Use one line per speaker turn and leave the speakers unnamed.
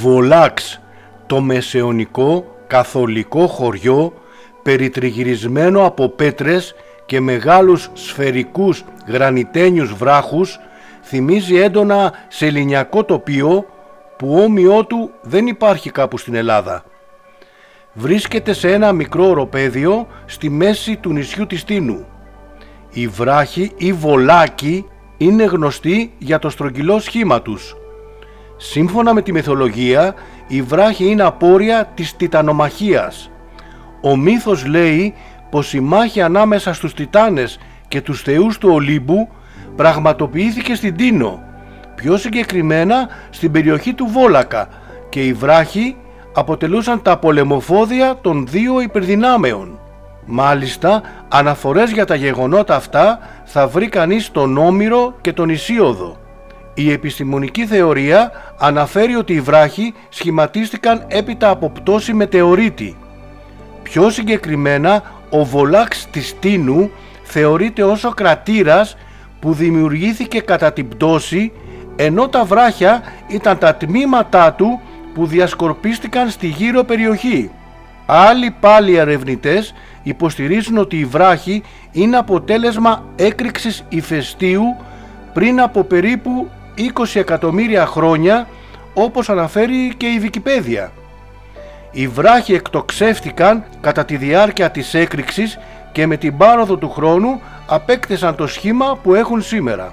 Βολάξ, το μεσαιωνικό καθολικό χωριό περιτριγυρισμένο από πέτρες και μεγάλους σφαιρικούς γρανιτένιους βράχους, θυμίζει έντονα σεληνιακό τοπίο που όμοιό του δεν υπάρχει κάπου στην Ελλάδα. Βρίσκεται σε ένα μικρό οροπέδιο στη μέση του νησιού της Τίνου. Οι βράχοι ή βολάκοι είναι γνωστοί για το στρογγυλό σχήμα τους. Σύμφωνα με τη μυθολογία, οι βράχοι είναι απόρρια της τιτανομαχίας. Ο μύθος λέει πως η μάχη ανάμεσα στους τιτάνες και τους θεούς του Ολύμπου πραγματοποιήθηκε στην Τίνο, πιο συγκεκριμένα στην περιοχή του Βόλακα, και οι βράχοι αποτελούσαν τα πολεμοφόδια των δύο υπερδυνάμεων. Μάλιστα, αναφορές για τα γεγονότα αυτά θα βρει κανείς στον Όμηρο και τον Ησίοδο. Η επιστημονική θεωρία αναφέρει ότι οι βράχοι σχηματίστηκαν έπειτα από πτώση μετεωρίτη. Πιο συγκεκριμένα, ο Βολάξ της Τίνου θεωρείται ως ο κρατήρας που δημιουργήθηκε κατά την πτώση, ενώ τα βράχια ήταν τα τμήματά του που διασκορπίστηκαν στη γύρω περιοχή. Άλλοι πάλι ερευνητές υποστηρίζουν ότι οι βράχοι είναι αποτέλεσμα έκρηξης ηφαιστείου πριν από περίπου 20 εκατομμύρια χρόνια, όπως αναφέρει και η Wikipedia. Οι βράχοι εκτοξεύτηκαν κατά τη διάρκεια της έκρηξης και με την πάροδο του χρόνου απέκτησαν το σχήμα που έχουν σήμερα.